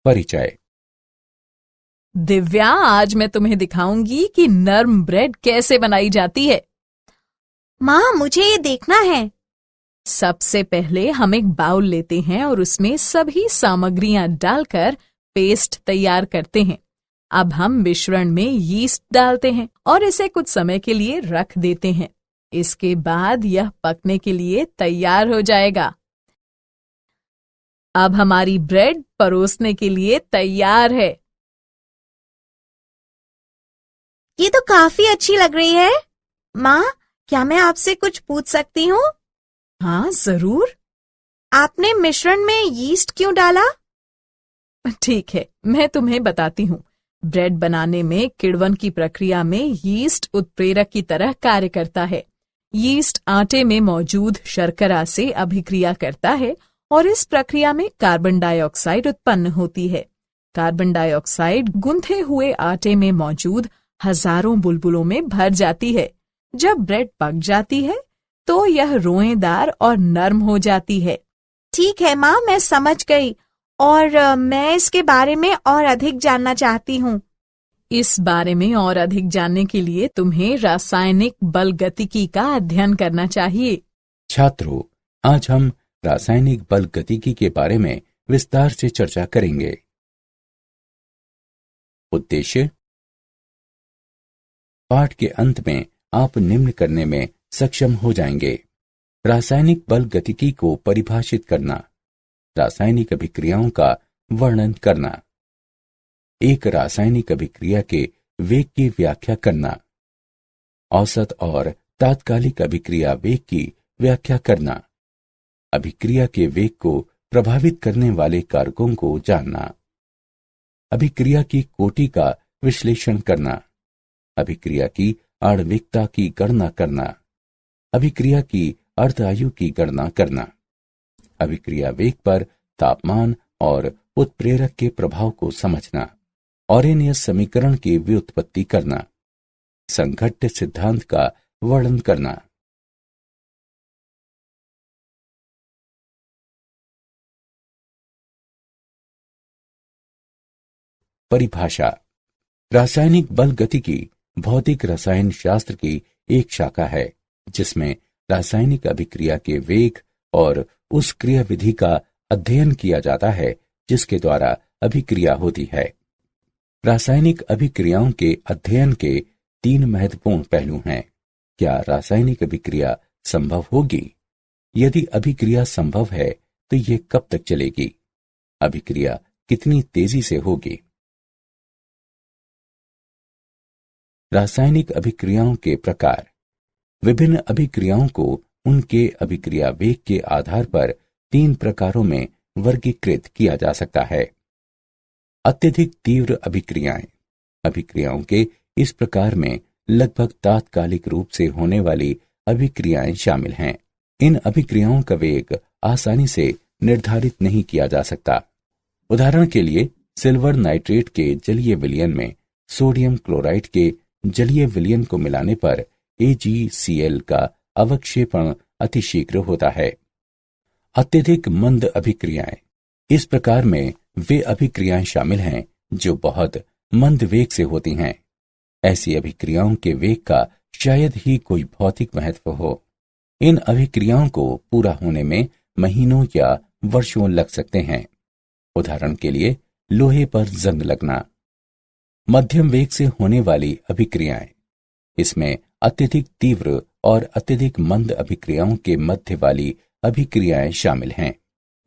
परिचय। दिव्या, आज मैं तुम्हें दिखाऊंगी कि नर्म ब्रेड कैसे बनाई जाती है। माँ, मुझे ये देखना है। सबसे पहले हम एक बाउल लेते हैं और उसमें सभी सामग्रियां डालकर पेस्ट तैयार करते हैं। अब हम मिश्रण में यीस्ट डालते हैं और इसे कुछ समय के लिए रख देते हैं। इसके बाद यह पकने के लिए तैयार हो जाएगा। अब हमारी ब्रेड परोसने के लिए तैयार है। ये तो काफी अच्छी लग रही है। माँ, क्या मैं आपसे कुछ पूछ सकती हूँ? हाँ, जरूर। आपने मिश्रण में यीस्ट क्यों डाला? ठीक है, मैं तुम्हें बताती हूँ। ब्रेड बनाने में किण्वन की प्रक्रिया में यीस्ट उत्प्रेरक की तरह कार्य करता है। यीस्ट आटे में मौजूद शर्करा से अभिक्रिया करता है और इस प्रक्रिया में कार्बन डाइऑक्साइड उत्पन्न होती है। कार्बन डाइऑक्साइड गुंथे हुए आटे में मौजूद हजारों बुलबुलों में भर जाती है। जब ब्रेड पक जाती है तो यह रोएदार और नर्म हो जाती है। ठीक है माँ, मैं समझ गई और मैं इसके बारे में और अधिक जानना चाहती हूँ। इस बारे में और अधिक जानने के लिए तुम्हें रासायनिक बलगतिकी का अध्ययन करना चाहिए। छात्रों, आज हम रासायनिक बलगतिकी के बारे में विस्तार से चर्चा करेंगे। उद्देश्य: पाठ के अंत में आप निम्न करने में सक्षम हो जाएंगे। रासायनिक बलगतिकी को परिभाषित करना, रासायनिक अभिक्रियाओं का वर्णन करना, एक रासायनिक अभिक्रिया के वेग की व्याख्या करना, औसत और तात्कालिक अभिक्रिया वेग की व्याख्या करना, अभिक्रिया के वेग को प्रभावित करने वाले कारकों को जानना, अभिक्रिया की कोटि का विश्लेषण करना, अभिक्रिया की आणविकता की गणना करना, अभिक्रिया की अर्ध आयु की गणना करना, अभिक्रिया वेग पर तापमान और उत्प्रेरक के प्रभाव को समझना, ऑरेनियस समीकरण की व्युत्पत्ति करना, संघट्ट सिद्धांत का वर्णन करना। परिभाषा: रासायनिक बलगतिकी भौतिक रसायन शास्त्र की एक शाखा है जिसमें रासायनिक अभिक्रिया के वेग और उस क्रियाविधि का अध्ययन किया जाता है जिसके द्वारा अभिक्रिया होती है। रासायनिक अभिक्रियाओं के अध्ययन के 3 महत्वपूर्ण पहलू हैं। क्या रासायनिक अभिक्रिया संभव होगी? यदि अभिक्रिया संभव है तो ये कब तक चलेगी? अभिक्रिया कितनी तेजी से होगी? रासायनिक अभिक्रियाओं के प्रकार: विभिन्न अभिक्रियाओं को उनके अभिक्रिया वेग के आधार पर 3 प्रकारों में वर्गीकृत किया जा सकता है। अत्यधिक तीव्र अभिक्रियाएं: अभिक्रियाओं के इस प्रकार में लगभग तात्कालिक रूप से होने वाली अभिक्रियाएं शामिल हैं। इन अभिक्रियाओं का वेग आसानी से निर्धारित नहीं किया जा सकता। उदाहरण के लिए, सिल्वर नाइट्रेट के जलीय विलयन में सोडियम क्लोराइड के जलीय विलयन को मिलाने पर AgCl का अवक्षेपण अतिशीघ्र होता है। अत्यधिक मंद अभिक्रियाएं: इस प्रकार में वे अभिक्रियाएं शामिल हैं जो बहुत मंद वेग से होती हैं। ऐसी अभिक्रियाओं के वेग का शायद ही कोई भौतिक महत्व हो। इन अभिक्रियाओं को पूरा होने में महीनों या वर्षों लग सकते हैं। उदाहरण के लिए, लोहे पर जंग लगना। मध्यम वेग से होने वाली अभिक्रियाएं: इसमें अत्यधिक तीव्र और अत्यधिक मंद अभिक्रियाओं के मध्य वाली अभिक्रियाएं शामिल हैं।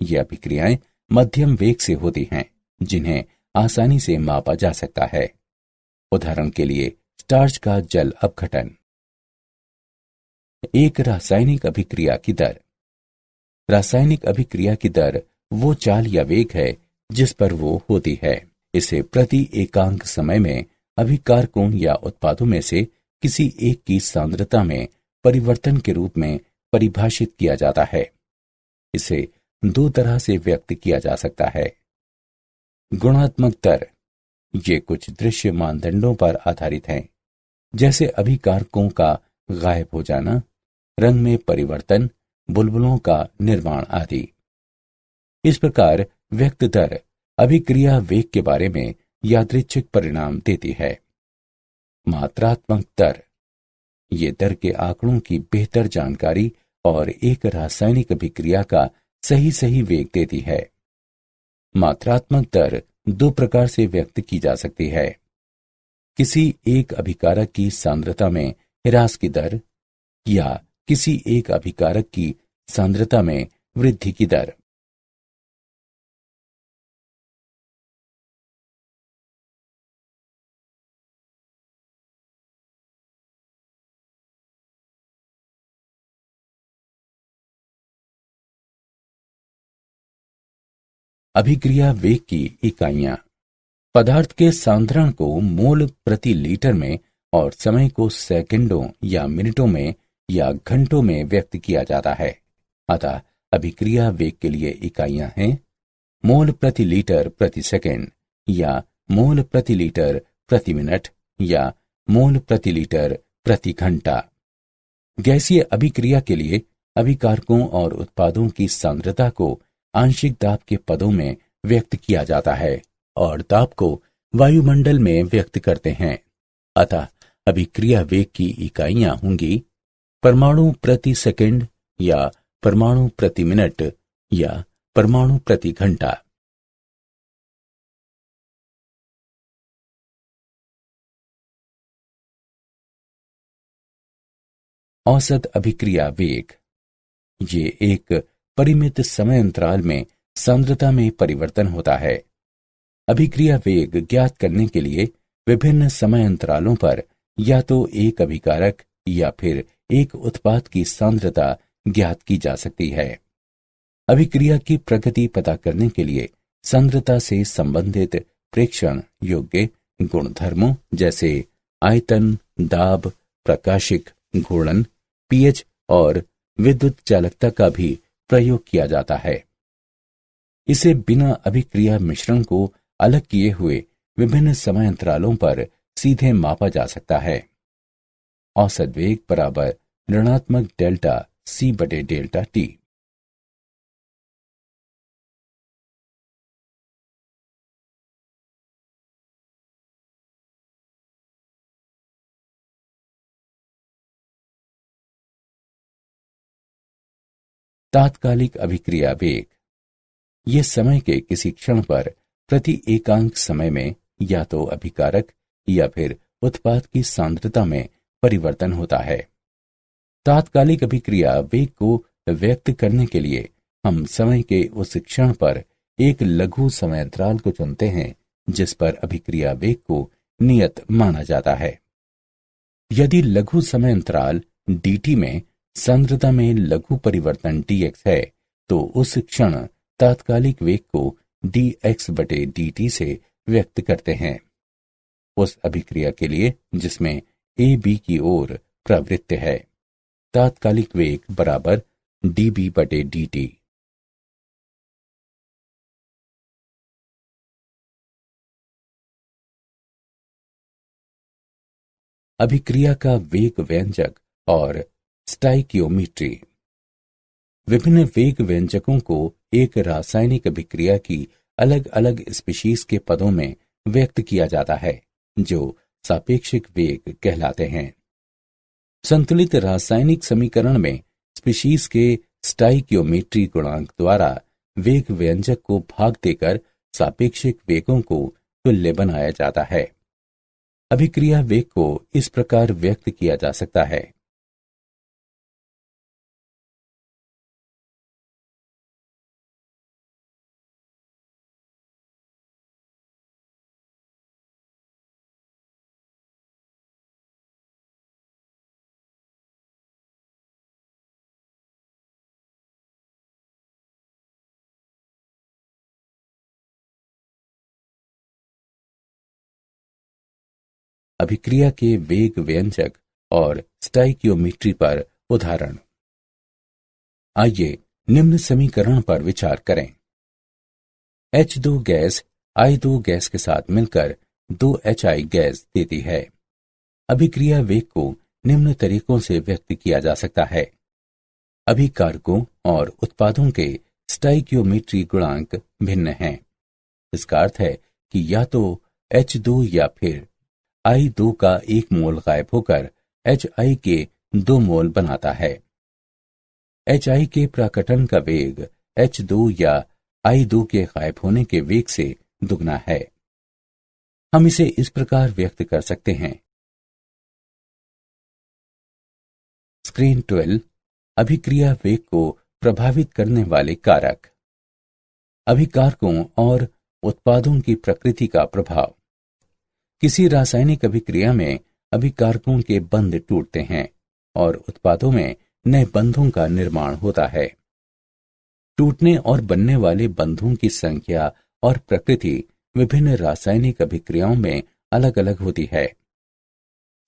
ये अभिक्रियाएं मध्यम वेग से होती हैं जिन्हें आसानी से मापा जा सकता है। उदाहरण के लिए, स्टार्च का जल अपघटन। एक रासायनिक अभिक्रिया की दर: रासायनिक अभिक्रिया की दर वो चाल या वेग है जिस पर वो होती है। इसे प्रति एकांक समय में अभिकारकों या उत्पादों में से किसी एक की सांद्रता में परिवर्तन के रूप में परिभाषित किया जाता है। इसे 2 तरह से व्यक्त किया जा सकता है। गुणात्मक दर: ये कुछ दृश्य मानदंडों पर आधारित हैं, जैसे अभिकारकों का गायब हो जाना, रंग में परिवर्तन, बुलबुलों का निर्माण आदि। इस प्रकार व्यक्त दर अभिक्रिया वेग के बारे में यादृच्छिक परिणाम देती है। मात्रात्मक दर, ये दर के आंकड़ों की बेहतर जानकारी और एक रासायनिक अभिक्रिया का सही वेग देती है। मात्रात्मक दर दो प्रकार से व्यक्त की जा सकती है। किसी एक अभिकारक की सांद्रता में ह्रास की दर या किसी एक अभिकारक की सांद्रता में वृद्धि की दर। अभिक्रिया वेग की इकाइयां। पदार्थ के सांद्रण को मोल प्रति लीटर में और समय को सेकंडों या मिनटों में या घंटों में व्यक्त किया जाता है। अतः अभिक्रिया वेग के लिए इकाइयां हैं मोल प्रति लीटर प्रति सेकंड या मोल प्रति लीटर प्रति मिनट या मोल प्रति लीटर प्रति घंटा। गैसीय अभिक्रिया के लिए अभिकारकों और उत्पादों की सांद्रता को आंशिक दाब के पदों में व्यक्त किया जाता है और दाब को वायुमंडल में व्यक्त करते हैं। अतः अभिक्रिया वेग की इकाइयां होंगी परमाणु प्रति सेकंड या परमाणु प्रति मिनट या परमाणु प्रति घंटा। औसत अभिक्रिया वेग, ये एक परिमित समय अंतराल में सांद्रता में परिवर्तन होता है। अभिक्रिया वेग ज्ञात करने के लिए विभिन्न समय अंतरालों पर या तो एक अभिकारक या फिर एक उत्पाद की सांद्रता ज्ञात की जा सकती है। अभिक्रिया की प्रगति पता करने के लिए सांद्रता से संबंधित प्रेक्षण योग्य गुणधर्मों जैसे आयतन, दाब, प्रकाशिक घूर्णन, पीएच और विद्युत चालकता का भी प्रयोग किया जाता है। इसे बिना अभिक्रिया मिश्रण को अलग किए हुए विभिन्न समय अंतरालों पर सीधे मापा जा सकता है। औसत वेग बराबर ऋणात्मक डेल्टा C बटे डेल्टा T। तात्कालिक अभिक्रिया वेग, ये समय के किसी क्षण पर प्रति एकांक समय में या तो अभिकारक या फिर उत्पाद की सांद्रता में परिवर्तन होता है। तात्कालिक अभिक्रिया वेग को व्यक्त करने के लिए हम समय के उस क्षण पर एक लघु समय अंतराल को चुनते हैं जिस पर अभिक्रिया वेग को नियत माना जाता है। यदि लघु समय अंतराल dt में सांद्रता में लघु परिवर्तन dx है तो उस क्षण तात्कालिक वेग को dx बटे dt से व्यक्त करते हैं। उस अभिक्रिया के लिए जिसमें a b की ओर प्रवृत्त है, तात्कालिक वेग बराबर db बटे dt। अभिक्रिया का वेग व्यंजक और स्टाइकियोमीट्री। विभिन्न वेग व्यंजकों को एक रासायनिक अभिक्रिया की अलग अलग स्पीशीज के पदों में व्यक्त किया जाता है जो सापेक्षिक वेग कहलाते हैं। संतुलित रासायनिक समीकरण में स्पीशीज के स्टाइकियोमेट्री गुणांक द्वारा वेग व्यंजक को भाग देकर सापेक्षिक वेगों को तुल्य बनाया जाता है। अभिक्रिया वेग को इस प्रकार व्यक्त किया जा सकता है। अभिक्रिया के वेग व्यंजक और स्टाइकियोमेट्री पर उदाहरण। आइए निम्न समीकरण पर विचार करें। H2 गैस I2 गैस के साथ मिलकर 2HI गैस देती है। अभिक्रिया वेग को निम्न तरीकों से व्यक्त किया जा सकता है। अभिकारकों और उत्पादों के स्टाइकियोमेट्री गुणांक भिन्न हैं। इसका अर्थ है कि या तो H2 या फिर I2 का एक मोल गायब होकर HI के 2 मोल बनाता है। HI के प्रकटन का वेग H2 या I2 के गायब होने के वेग से दुगना है। हम इसे इस प्रकार व्यक्त कर सकते हैं। स्क्रीन 12 अभिक्रिया वेग को प्रभावित करने वाले कारक। अभिकारकों और उत्पादों की प्रकृति का प्रभाव। किसी रासायनिक अभिक्रिया में अभिकारकों के बंध टूटते हैं और उत्पादों में नए बंधों का निर्माण होता है। टूटने और बनने वाले बंधों की संख्या और प्रकृति विभिन्न रासायनिक अभिक्रियाओं में अलग अलग होती है।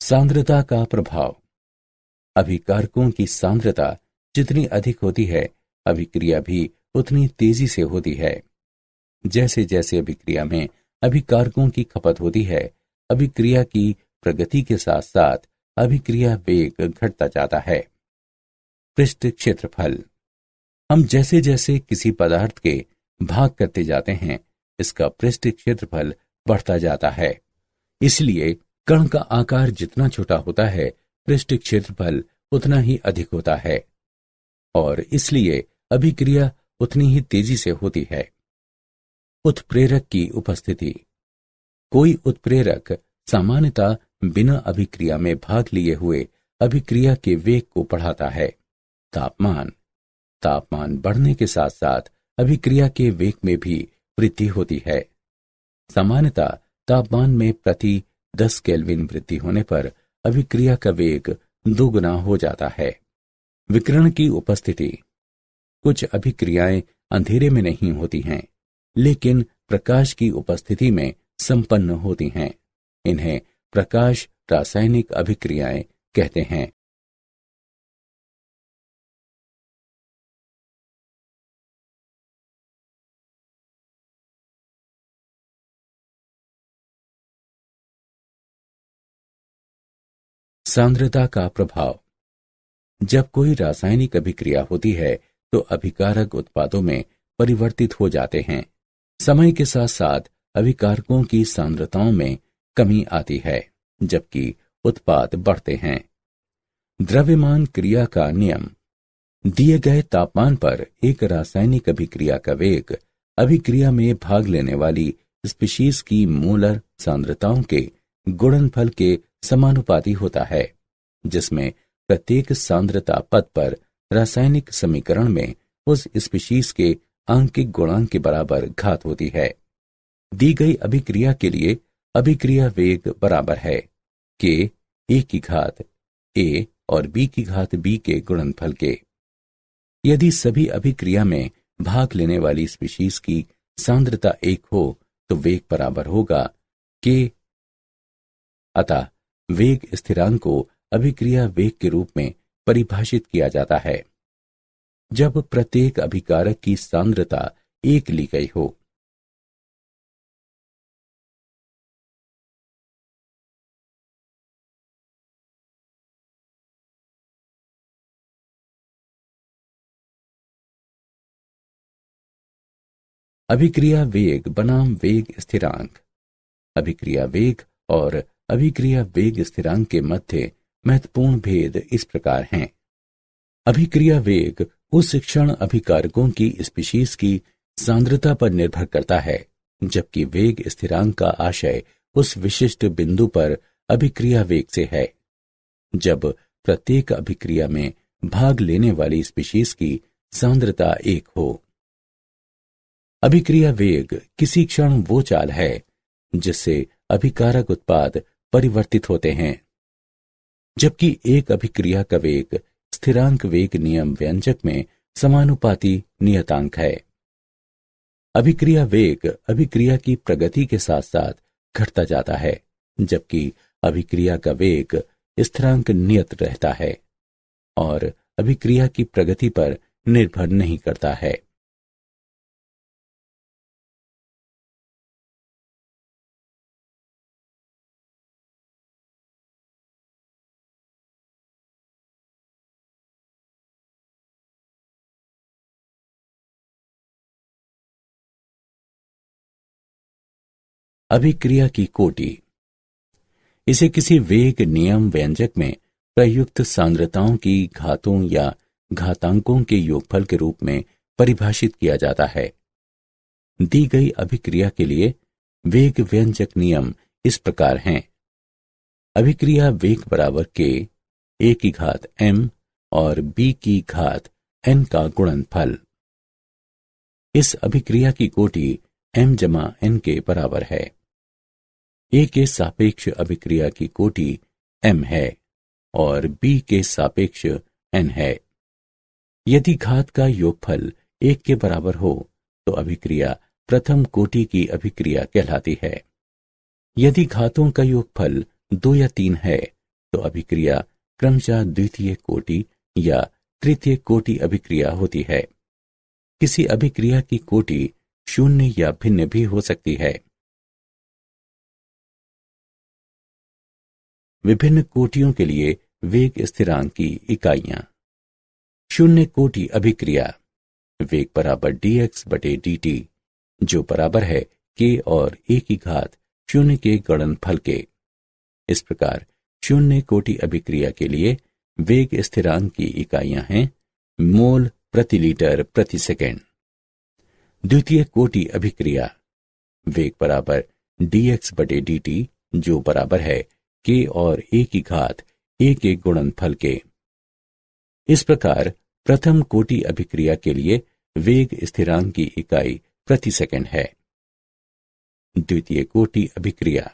सांद्रता का प्रभाव। अभिकारकों की सांद्रता जितनी अधिक होती है, अभिक्रिया भी उतनी तेजी से होती है। जैसे जैसे अभिक्रिया में अभिकारकों की खपत होती है, अभिक्रिया की प्रगति के साथ साथ अभिक्रिया वेग घटता जाता है। पृष्ठ क्षेत्रफल। हम जैसे जैसे किसी पदार्थ के भाग करते जाते हैं, इसका पृष्ठ क्षेत्रफल बढ़ता जाता है। इसलिए कण का आकार जितना छोटा होता है, पृष्ठ क्षेत्रफल उतना ही अधिक होता है और इसलिए अभिक्रिया उतनी ही तेजी से होती है। उत्प्रेरक की उपस्थिति। कोई उत्प्रेरक सामान्यतः बिना अभिक्रिया में भाग लिए हुए अभिक्रिया के वेग को बढ़ाता है। तापमान बढ़ने के साथ साथ अभिक्रिया के वेग में भी वृद्धि होती है। सामान्यतः तापमान में प्रति 10 केल्विन वृद्धि होने पर अभिक्रिया का वेग 2 गुना हो जाता है। विकिरण की उपस्थिति। कुछ अभिक्रियाएं अंधेरे में नहीं होती हैं, लेकिन प्रकाश की उपस्थिति में संपन्न होती हैं। इन्हें प्रकाश रासायनिक अभिक्रियाएं कहते हैं। सांद्रता का प्रभाव। जब कोई रासायनिक अभिक्रिया होती है तो अभिकारक उत्पादों में परिवर्तित हो जाते हैं। समय के साथ साथ अभिकारकों की सांद्रताओं में कमी आती है, जबकि उत्पाद बढ़ते हैं। द्रव्यमान क्रिया का नियम। दिए गए तापमान पर एक रासायनिक अभिक्रिया का वेग अभिक्रिया में भाग लेने वाली स्पीशीज की मोलर सांद्रताओं के गुणनफल के समानुपाती होता है, जिसमें प्रत्येक सांद्रता पद पर रासायनिक समीकरण में उस स्पीशीज के आंकिक गुणांक के बराबर घात होती है। दी गई अभिक्रिया के लिए अभिक्रिया वेग बराबर है के ए की घात ए और बी की घात बी के गुणनफल के। यदि सभी अभिक्रिया में भाग लेने वाली स्पीशीज की सांद्रता 1 हो तो वेग बराबर होगा के। अतः वेग स्थिरांक को अभिक्रिया वेग के रूप में परिभाषित किया जाता है जब प्रत्येक अभिकारक की सांद्रता 1 ली गई हो। अभिक्रिया वेग बनाम वेग स्थिरांक। अभिक्रिया वेग और अभिक्रिया वेग स्थिरांक के मध्य महत्वपूर्ण भेद इस प्रकार हैं। अभिक्रिया वेग उस क्षण अभिकारकों की स्पीशीज की सांद्रता पर निर्भर करता है, जबकि वेग स्थिरांक का आशय उस विशिष्ट बिंदु पर अभिक्रिया वेग से है जब प्रत्येक अभिक्रिया में भाग लेने वाली स्पीशीज की सांद्रता 1 हो। अभिक्रिया वेग किसी क्षण वो चाल है जिससे अभिकारक उत्पाद परिवर्तित होते हैं, जबकि एक अभिक्रिया का वेग स्थिरांक वेग नियम व्यंजक में समानुपाती नियतांक है। अभिक्रिया वेग अभिक्रिया की प्रगति के साथ साथ घटता जाता है, जबकि अभिक्रिया का वेग स्थिरांक नियत रहता है और अभिक्रिया की प्रगति पर निर्भर नहीं करता है। अभिक्रिया की कोटि। इसे किसी वेग नियम व्यंजक में प्रयुक्त सांद्रताओं की घातों या घातांकों के योगफल के रूप में परिभाषित किया जाता है। दी गई अभिक्रिया के लिए वेग व्यंजक नियम इस प्रकार हैं। अभिक्रिया वेग बराबर के ए की घात m और b की घात n का गुणनफल। इस अभिक्रिया की कोटि m जमा n के बराबर है। a के सापेक्ष अभिक्रिया की कोटि m है और b के सापेक्ष n है। यदि घात का योगफल 1 के बराबर हो तो अभिक्रिया प्रथम कोटि की अभिक्रिया कहलाती है। यदि घातों का योगफल 2 या 3 है तो अभिक्रिया क्रमशः द्वितीय कोटि या तृतीय कोटि अभिक्रिया होती है। किसी अभिक्रिया की कोटि शून्य या भिन्न भी हो सकती है। विभिन्न कोटियों के लिए वेग स्थिरांक की इकाइयां। शून्य कोटि अभिक्रिया वेग बराबर dx बटे dt, जो बराबर है k और a की घात शून्य के गुणनफल के। इस प्रकार शून्य कोटि अभिक्रिया के लिए वेग स्थिरांक की इकाइयां हैं मोल प्रति लीटर प्रति सेकंड। द्वितीय कोटि अभिक्रिया वेग बराबर dx बटे dt, जो बराबर है k और a की घात a के गुणनफल के। इस प्रकार प्रथम कोटि अभिक्रिया के लिए वेग स्थिरांक की इकाई प्रति सेकंड है। द्वितीय कोटि अभिक्रिया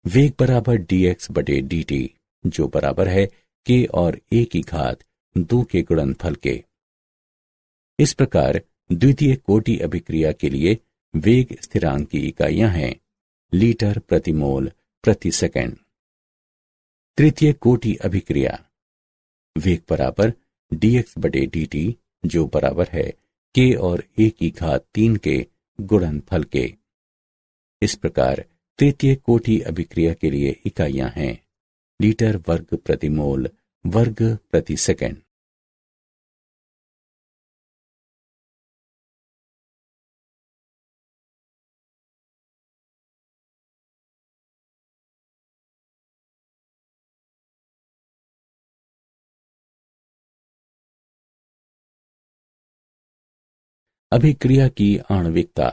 वेग बराबर dx बटे dt, जो बराबर है k और a की घात 2 के गुणनफल के। इस प्रकार द्वितीय कोटि अभिक्रिया के लिए वेग स्थिरांक की इकाइयां हैं लीटर प्रति मोल प्रति सेकंड। तृतीय कोटि अभिक्रिया वेग बराबर dx बटे dt, जो बराबर है k और a की घात 3 के गुणनफल के। इस प्रकार तृतीय कोटि अभिक्रिया के लिए इकाइयां हैं लीटर वर्ग प्रति मोल वर्ग प्रति सेकंड। अभिक्रिया की आणविकता।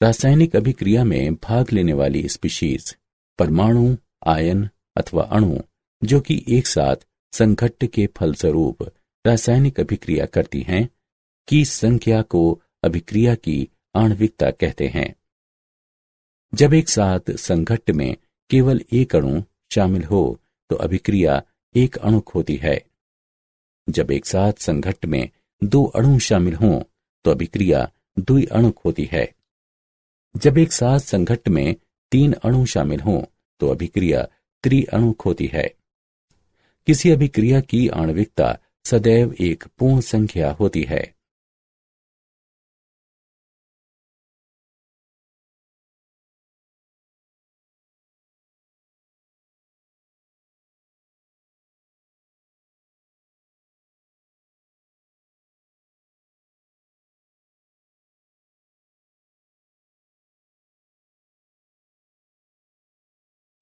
रासायनिक अभिक्रिया में भाग लेने वाली स्पीशीज, परमाणु, आयन अथवा अणु जो कि एक साथ संघट्ट के फलस्वरूप रासायनिक अभिक्रिया करती हैं, की संख्या को अभिक्रिया की आणविकता कहते हैं। जब एक साथ संघट्ट में केवल एक अणु शामिल हो तो अभिक्रिया एक अणुक होती है। जब एक साथ संघट्ट में 2 अणु शामिल हों तो अभिक्रिया द्विअणुक होती है। जब एक साथ संघट्ट में 3 अणु शामिल हों तो अभिक्रिया त्रिअणुक होती है। किसी अभिक्रिया की आणविकता सदैव एक पूर्ण संख्या होती है।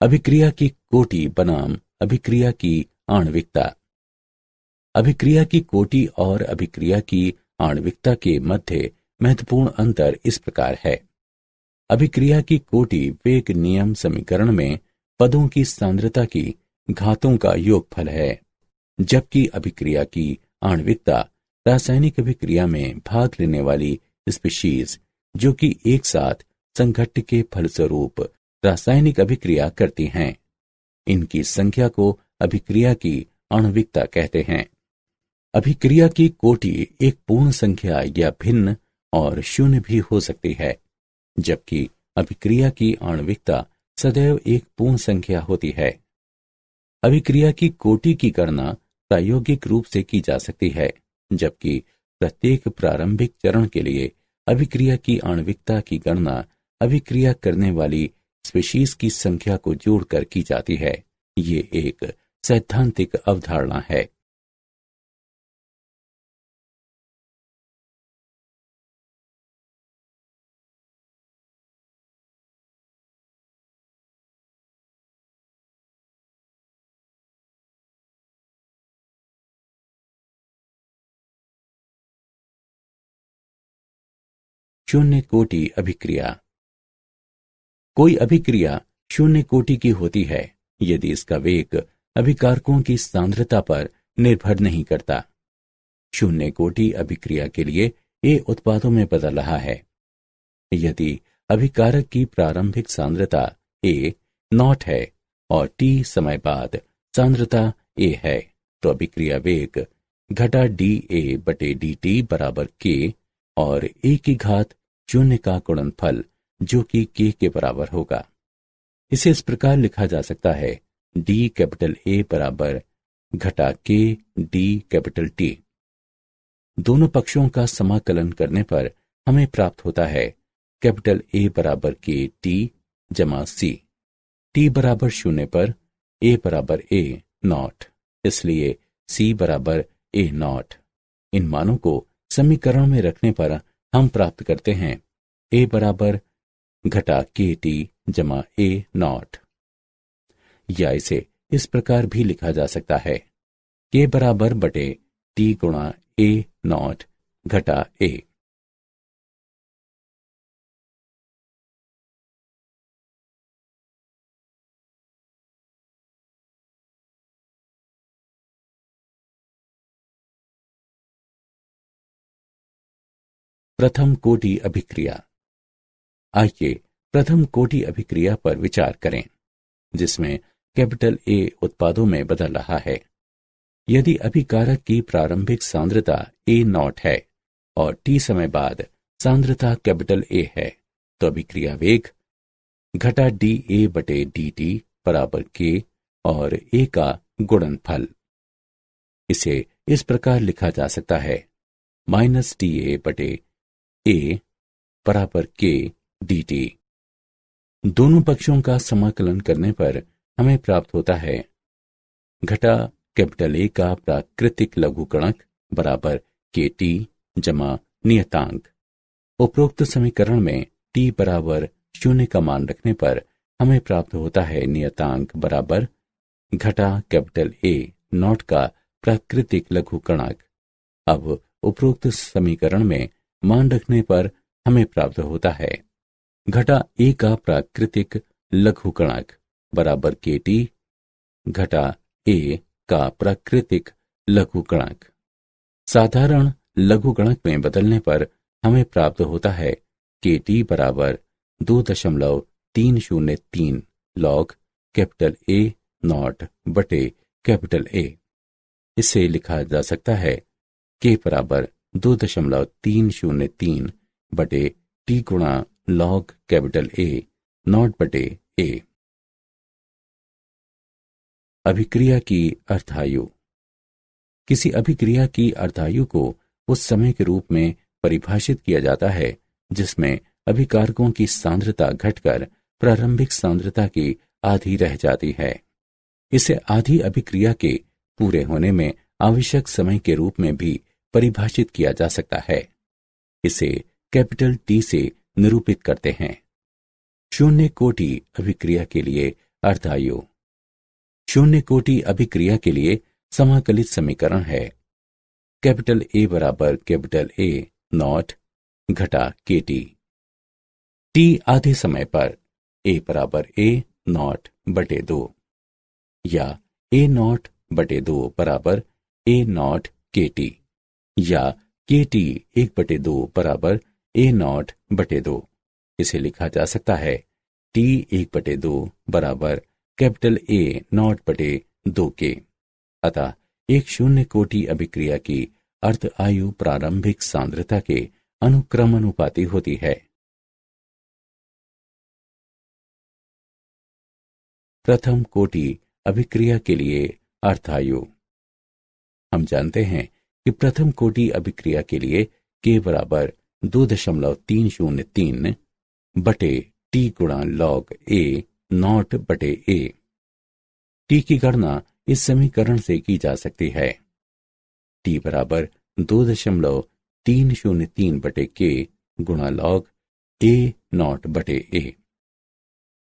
अभिक्रिया की कोटि बनाम अभिक्रिया की आणविकता। अभिक्रिया की कोटि और अभिक्रिया की आणविकता के मध्य महत्वपूर्ण अंतर इस प्रकार है। अभिक्रिया की कोटि वेग नियम समीकरण में पदों की सांद्रता की घातों का योगफल है, जबकि अभिक्रिया की आणविकता रासायनिक अभिक्रिया में भाग लेने वाली स्पीशीज जो कि एक साथ संघट्ट के फलस्वरूप रासायनिक अभिक्रिया करती हैं, इनकी संख्या को अभिक्रिया की आणविकता कहते हैं। अभिक्रिया की कोटि एक पूर्ण संख्या या भिन्न और शून्य भी हो सकती है, जबकि अभिक्रिया की आणविकता सदैव एक पूर्ण संख्या होती है। अभिक्रिया की कोटि की गणना प्रायोगिक रूप से की जा सकती है, जबकि प्रत्येक प्रारंभिक चरण के लिए अभिक्रिया की आणविकता की गणना अभिक्रिया करने वाली स्पीशीज की संख्या को जोड़कर की जाती है। ये एक सैद्धांतिक अवधारणा है। शून्य कोटि अभिक्रिया। कोई अभिक्रिया शून्य कोटि की होती है यदि इसका वेग अभिकारकों की सांद्रता पर निर्भर नहीं करता। शून्य कोटि अभिक्रिया के लिए ए उत्पादों में बदल रहा है। यदि अभिकारक की प्रारंभिक सांद्रता ए नॉट है और टी समय बाद सांद्रता ए है तो अभिक्रिया वेग घटा डी ए बटे डी टी बराबर के और ए की घात शून्य का गुणनफल जो कि के बराबर होगा। इसे इस प्रकार लिखा जा सकता है डी कैपिटल ए बराबर घटा के डी कैपिटल टी। दोनों पक्षों का समाकलन करने पर हमें प्राप्त होता है कैपिटल ए बराबर के टी जमा सी। टी बराबर शून्य पर ए बराबर ए नॉट, इसलिए सी बराबर ए नॉट। इन मानों को समीकरण में रखने पर हम प्राप्त करते हैं ए बराबर घटा के टी जमा ए नॉट। या इसे इस प्रकार भी लिखा जा सकता है के बराबर बटे टी गुणा ए नॉट घटा ए। प्रथम कोटि अभिक्रिया। आइए प्रथम कोटि अभिक्रिया पर विचार करें जिसमें कैपिटल ए उत्पादों में बदल रहा है। यदि अभिकारक की प्रारंभिक सांद्रता ए नॉट है और टी समय बाद सांद्रता कैपिटल ए है तो अभिक्रिया वेग घटा डी ए बटे डी टी बराबर के और ए का गुणनफल। इसे इस प्रकार लिखा जा सकता है माइनस टी ए बटे ए बराबर के डी टी। दोनों पक्षों का समाकलन करने पर हमें प्राप्त होता है घटा कैपिटल ए का प्राकृतिक लघुगणक बराबर के टी जमा नियतांक। उपरोक्त समीकरण में टी बराबर शून्य का मान रखने पर हमें प्राप्त होता है नियतांक बराबर घटा कैपिटल ए नॉट का प्राकृतिक लघुगणक। अब उपरोक्त समीकरण में मान रखने पर हमें प्राप्त होता है घटा ए का प्राकृतिक लघुगणक बराबर के टी घटा ए का प्राकृतिक लघुगणक। साधारण लघुगणक में बदलने पर हमें प्राप्त होता है के टी बराबर 2.303 लॉग कैपिटल ए नॉट बटे कैपिटल ए। इसे लिखा जा सकता है के बराबर 2.303 बटे टी गुणा लॉग कैपिटल ए नॉट बटे ए। अभिक्रिया की अर्धायु। किसी अभिक्रिया की अर्धायु को उस समय के रूप में परिभाषित किया जाता है जिसमें अभिकारकों की सांद्रता घटकर प्रारंभिक सांद्रता की आधी रह जाती है। इसे आधी अभिक्रिया के पूरे होने में आवश्यक समय के रूप में भी परिभाषित किया जा सकता है। इसे कैपिटल टी से निरूपित करते हैं। शून्य कोटि अभिक्रिया के लिए अर्धायु। शून्य कोटि अभिक्रिया के लिए समाकलित समीकरण है कैपिटल ए बराबर कैपिटल ए नॉट घटा के टी। टी आधे समय पर ए बराबर ए नॉट बटे 2 या ए नॉट बटे 2 बराबर ए नॉट के टी या के टी 1/2 बराबर ए नॉट बटे 2। इसे लिखा जा सकता है टी 1/2 बराबर कैपिटल ए नॉट बटे 2 के। अतः एक शून्य कोटि अभिक्रिया की अर्ध आयु प्रारंभिक सांद्रता के अनुक्रमानुपाती होती है। प्रथम कोटि अभिक्रिया के लिए अर्धायु। हम जानते हैं कि प्रथम कोटि अभिक्रिया के लिए के बराबर 2.303 बटे टी गुणा लॉग ए नॉट बटे ए। टी की गणना इस समीकरण से की जा सकती है टी बराबर 2.303 बटे के गुणा लॉग ए नॉट बटे ए।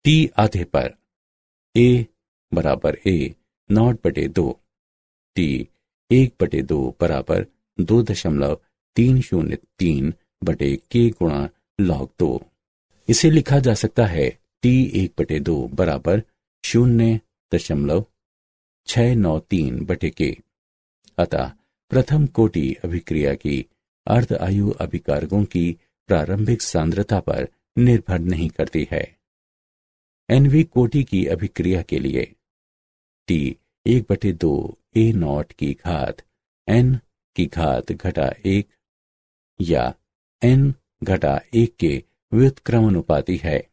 टी आधे पर ए बराबर ए नॉट बटे 2। टी 1/2 बराबर 2.303 बटे के गुणा log 2। इसे लिखा जा सकता है T1/2 बराबर 0.693/K। अतः प्रथम कोटि अभिक्रिया की अर्ध आयु अभिकारकों की प्रारंभिक सांद्रता पर निर्भर नहीं करती है। NV कोटि की अभिक्रिया के लिए T1/2 A0 की घात N की घात घटा 1 या N घटा 1 के व्युत्क्रमानुपाती है।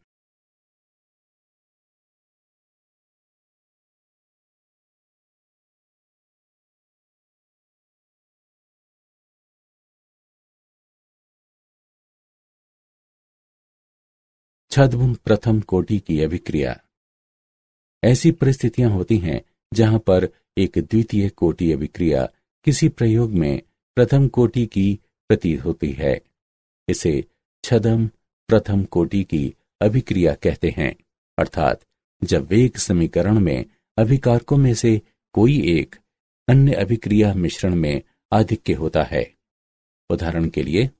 छद्म प्रथम कोटि की अभिक्रिया। ऐसी परिस्थितियां होती हैं जहां पर एक द्वितीय कोटि अभिक्रिया किसी प्रयोग में प्रथम कोटि की प्रतीत होती है। इसे छद्म प्रथम कोटि की अभिक्रिया कहते हैं, अर्थात जब वेग समीकरण में अभिकारकों में से कोई एक अन्य अभिक्रिया मिश्रण में आधिक्य होता है। उदाहरण के लिए,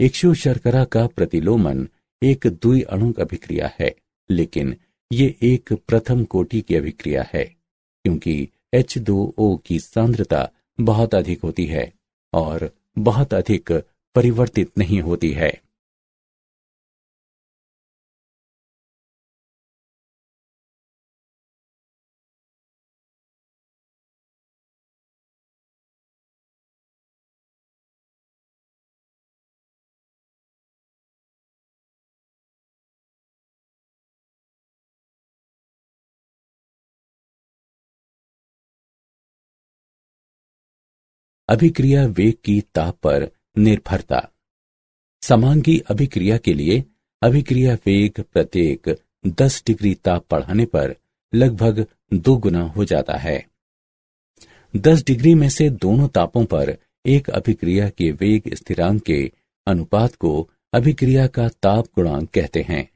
इक्षु शर्करा का प्रतिलोमन एक द्विअणुक अभिक्रिया है, लेकिन ये एक प्रथम कोटि की अभिक्रिया है क्योंकि H2O की सांद्रता बहुत अधिक होती है और बहुत अधिक परिवर्तित नहीं होती है। अभिक्रिया वेग की ताप पर निर्भरता। समांगी अभिक्रिया के लिए अभिक्रिया वेग प्रत्येक 10 डिग्री ताप बढ़ाने पर लगभग 2 गुना हो जाता है। 10 डिग्री में से दोनों तापों पर एक अभिक्रिया के वेग स्थिरांक के अनुपात को अभिक्रिया का ताप गुणांक कहते हैं।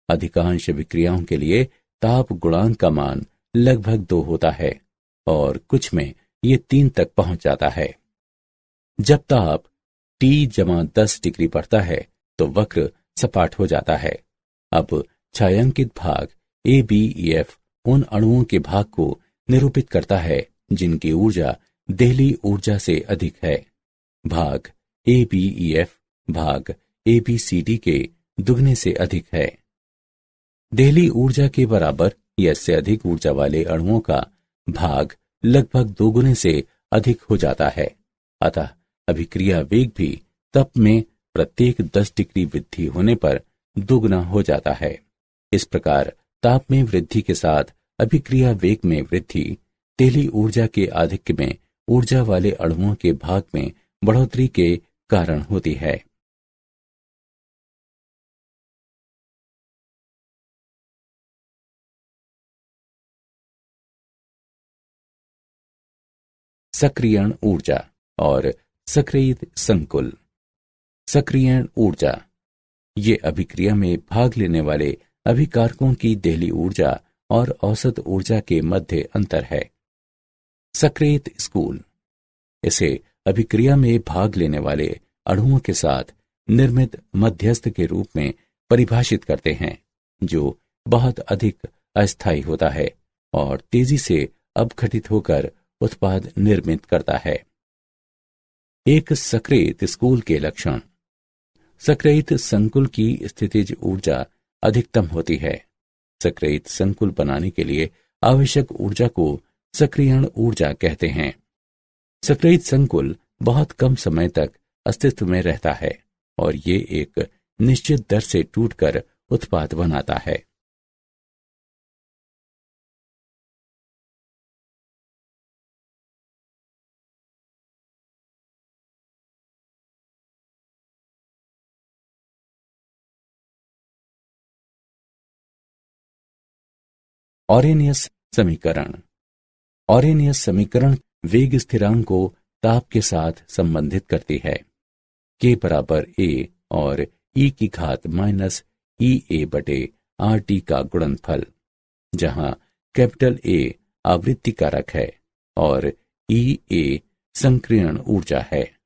अधिकांश अभिक्रियाओं के लिए ताप गुणांक का मान लगभग 2 होता है और कुछ में ये 3 तक पहुंच जाता है। जब ताप T-10 डिग्री बढ़ता है तो वक्र सपाट हो जाता है। अब छायांकित भाग ABEF उन अणुओं के भाग को निरूपित करता है जिनकी ऊर्जा देहली ऊर्जा से अधिक है। भाग ABEF भाग ABCD के दुगने से अधिक है। देहली ऊर्जा के बराबर या इससे अधिक ऊर्जा वाले अणुओं का भाग लगभग 2 गुने से अधिक हो जाता है। अतः अभिक्रिया वेग भी तप में प्रत्येक 10 डिग्री वृद्धि होने पर 2 गुना हो जाता है। इस प्रकार ताप में वृद्धि के साथ अभिक्रिया वेग में वृद्धि देहली ऊर्जा के आधिक्य में ऊर्जा वाले अणुओं के भाग में बढ़ोतरी के कारण होती है। सक्रियण ऊर्जा और सक्रियित संकुल। सक्रियण ऊर्जा ये अभिक्रिया में भाग लेने वाले अभिकारकों की देहली ऊर्जा और औसत ऊर्जा के मध्य अंतर है। सक्रियित स्कूल इसे अभिक्रिया में भाग लेने वाले अणुओं के साथ निर्मित मध्यस्थ के रूप में परिभाषित करते हैं, जो बहुत अधिक अस्थायी होता है और तेजी से अपघटित होकर उत्पाद निर्मित करता है। एक सक्रियित स्कूल के लक्षण। सक्रियित संकुल की स्थितिज ऊर्जा अधिकतम होती है। सक्रियित संकुल बनाने के लिए आवश्यक ऊर्जा को सक्रियण ऊर्जा कहते हैं। सक्रियित संकुल बहुत कम समय तक अस्तित्व में रहता है और ये एक निश्चित दर से टूटकर उत्पाद बनाता है। ऑरेनियस समीकरण। ऑरेनियस समीकरण वेग स्थिरांक को ताप के साथ संबंधित करती है। K बराबर A और E की घात माइनस EA/RT का गुणनफल, जहां कैपिटल A आवृत्ति कारक है और EA संक्रियण ऊर्जा है।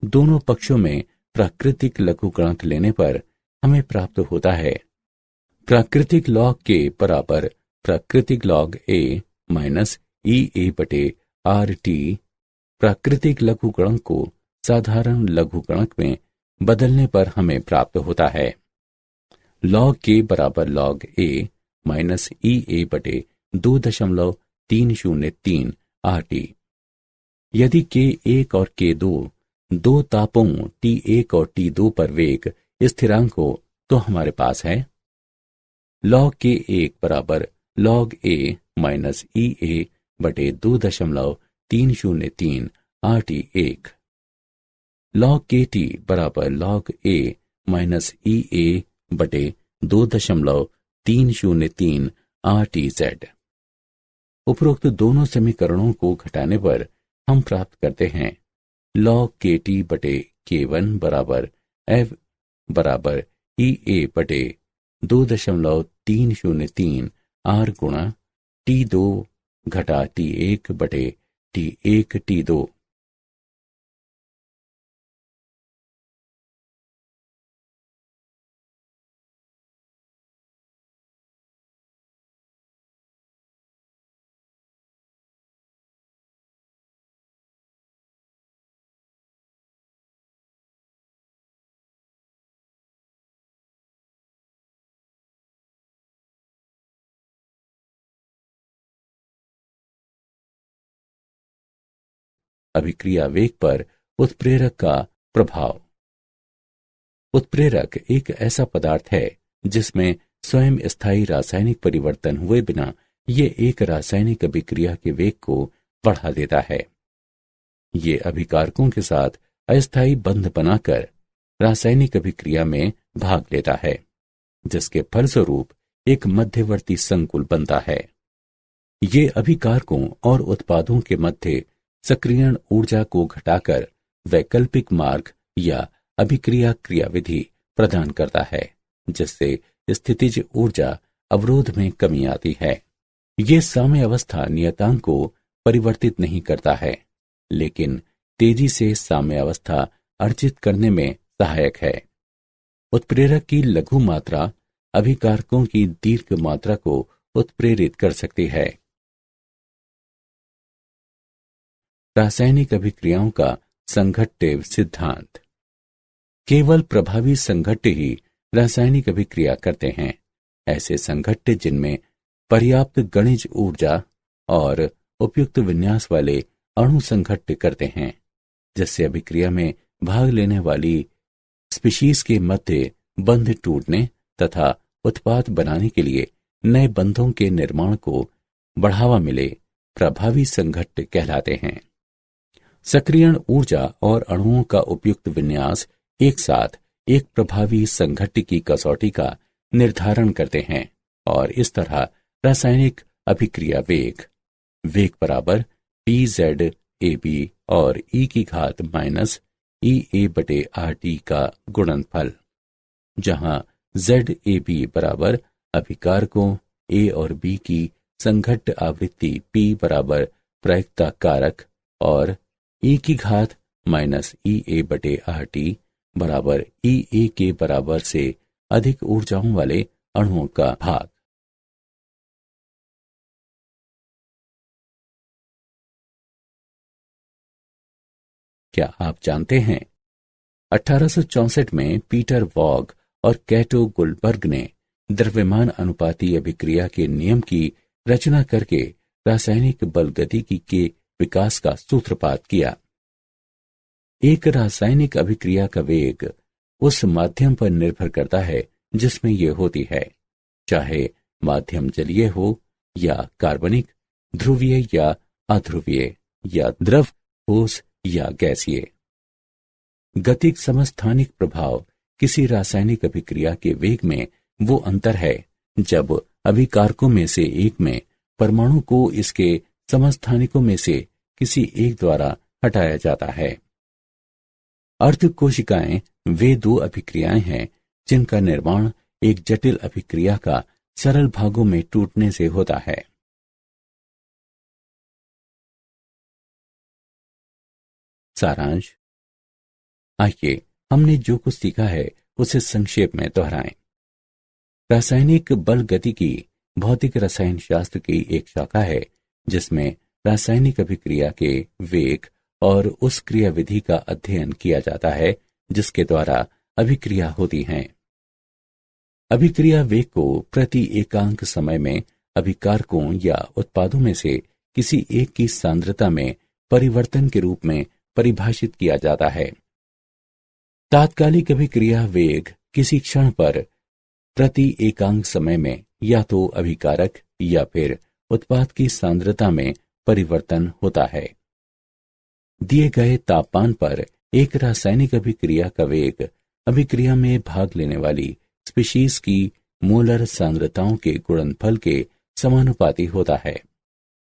दोनों पक्षों में प्राकृतिक लघुगणक लेने पर हमें प्राप्त होता है प्राकृतिक लॉग के बराबर प्राकृतिक लॉग ए माइनस ई ए बटे आर टी। प्राकृतिक लघुगणक को साधारण लघुगणक में बदलने पर हमें प्राप्त होता है लॉग के बराबर लॉग ए माइनस ई ए बटे 2.303 आर टी। यदि K1 और K2 दो तापों T1 और T2 पर वेग स्थिरांक हो तो हमारे पास है log K1 बराबर log A माइनस ई ए बटे 2.303 RT1, log KT बराबर log A माइनस ई ए बटे 2.303 RTZ। उपरोक्त दोनों समीकरणों को घटाने पर हम प्राप्त करते हैं log KT बटे K1 बराबर F बराबर ई ए बटे 2.303 R गुणा T2 घटा T1 बटे T1 T2। अभिक्रिया वेग पर उत्प्रेरक का प्रभाव। उत्प्रेरक एक ऐसा पदार्थ है जिसमें स्वयं स्थायी रासायनिक परिवर्तन हुए बिना ये एक रासायनिक अभिक्रिया के वेग को बढ़ा देता है। ये अभिकारकों के साथ अस्थायी बंध बनाकर रासायनिक अभिक्रिया में भाग लेता है, जिसके फलस्वरूप एक मध्यवर्ती संकुल बनता है। ये अभिकारकों और उत्पादों के मध्य सक्रियण ऊर्जा को घटाकर वैकल्पिक मार्ग या अभिक्रिया क्रियाविधि प्रदान करता है, जिससे स्थितिज ऊर्जा अवरोध में कमी आती है। ये साम्यावस्था नियतांक को परिवर्तित नहीं करता है, लेकिन तेजी से साम्यावस्था अर्जित करने में सहायक है। उत्प्रेरक की लघु मात्रा अभिकारकों की दीर्घ मात्रा को उत्प्रेरित कर सकती है। रासायनिक अभिक्रियाओं का संघट्य सिद्धांत। केवल प्रभावी संघट्य ही रासायनिक अभिक्रिया करते हैं। ऐसे संघट्य जिनमें पर्याप्त गणिज ऊर्जा और उपयुक्त विन्यास वाले अणु संघट्य करते हैं, जिससे अभिक्रिया में भाग लेने वाली स्पीशीज के मध्य बंध टूटने तथा उत्पाद बनाने के लिए नए बंधों के निर्माण को बढ़ावा मिले, प्रभावी संघट्य कहलाते हैं। सक्रियण ऊर्जा और अणुओं का उपयुक्त विन्यास एक साथ एक प्रभावी संघट्य की कसौटी का निर्धारण करते हैं और इस तरह रासायनिक अभिक्रिया वेग बराबर PZ/AB और E की घात माइनस EA/RT का गुणनफल, जहां ZAB बराबर अभिकारकों A और B की संघट्य आवृत्ति P बराबर प्रायिकता कारक और E की घात माइनस EA/RT बराबर EA के बराबर से अधिक ऊर्जाओं वाले अणुओं का भाग। क्या आप जानते हैं 1864 में पीटर वॉग और कैटो गुलबर्ग ने द्रव्यमान अनुपाती अभिक्रिया के नियम की रचना करके रासायनिक बलगतिकी के विकास का सूत्रपात किया। एक रासायनिक अभिक्रिया का वेग उस माध्यम पर निर्भर करता है जिसमें यह होती है, चाहे माध्यम जलीय हो या कार्बनिक, ध्रुवीय या अध्रुवीय, या द्रव, ठोस या गैसीय। गतिक समस्थानिक प्रभाव किसी रासायनिक अभिक्रिया के वेग में वो अंतर है जब अभिकारकों में से एक में परमाणु को इसके समस्थानिकों में से किसी एक द्वारा हटाया जाता है। अर्धकोशिकाएं वे दो अभिक्रियाएं हैं जिनका निर्माण एक जटिल अभिक्रिया का सरल भागों में टूटने से होता है। सारांश। आइए हमने जो कुछ सीखा है उसे संक्षेप में दोहराएं। रासायनिक बल गतिकी भौतिक रसायन शास्त्र की एक शाखा है जिसमें रासायनिक अभिक्रिया के वेग और उस क्रियाविधि का अध्ययन किया जाता है जिसके द्वारा अभिक्रिया होती हैं। अभिक्रिया वेग को प्रति एकांक समय में अभिकारकों या उत्पादों में से किसी एक की सांद्रता में परिवर्तन के रूप में परिभाषित किया जाता है। तात्कालिक अभिक्रिया वेग किसी क्षण पर प्रति एकांक समय में या तो अभिकारक या फिर उत्पाद की सांद्रता में परिवर्तन होता है। दिए गए तापमान पर एक रासायनिक अभिक्रिया का वेग अभिक्रिया में भाग लेने वाली स्पीशीज की मोलर सांद्रताओं के गुणनफल के समानुपाती होता है,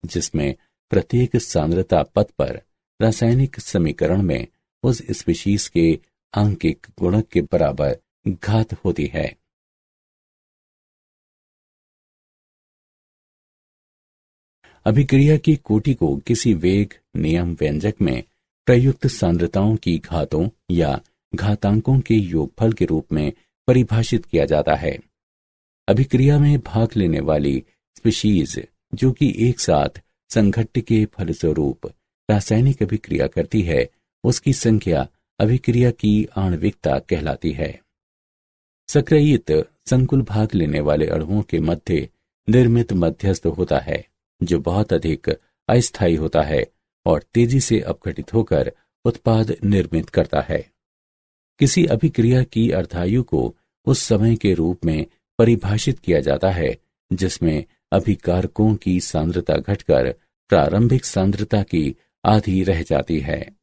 जिसमें प्रत्येक सांद्रता पद पर रासायनिक समीकरण में उस स्पीशीज के आंकिक गुणक के बराबर घात होती है। अभिक्रिया की कोटि को किसी वेग नियम व्यंजक में प्रयुक्त सांद्रताओं की घातों या घातांकों के योगफल के रूप में परिभाषित किया जाता है। अभिक्रिया में भाग लेने वाली स्पीशीज जो कि एक साथ संघट्ट के फलस्वरूप रासायनिक अभिक्रिया करती है, उसकी संख्या अभिक्रिया की आणविकता कहलाती है। सक्रियित संकुल भाग लेने वाले अणुओं के मध्य निर्मित मध्यस्थ होता है जो बहुत अधिक अस्थायी होता है और तेजी से अपघटित होकर उत्पाद निर्मित करता है। किसी अभिक्रिया की अर्धायु को उस समय के रूप में परिभाषित किया जाता है जिसमें अभिकारकों की सांद्रता घटकर प्रारंभिक सांद्रता की आधी रह जाती है।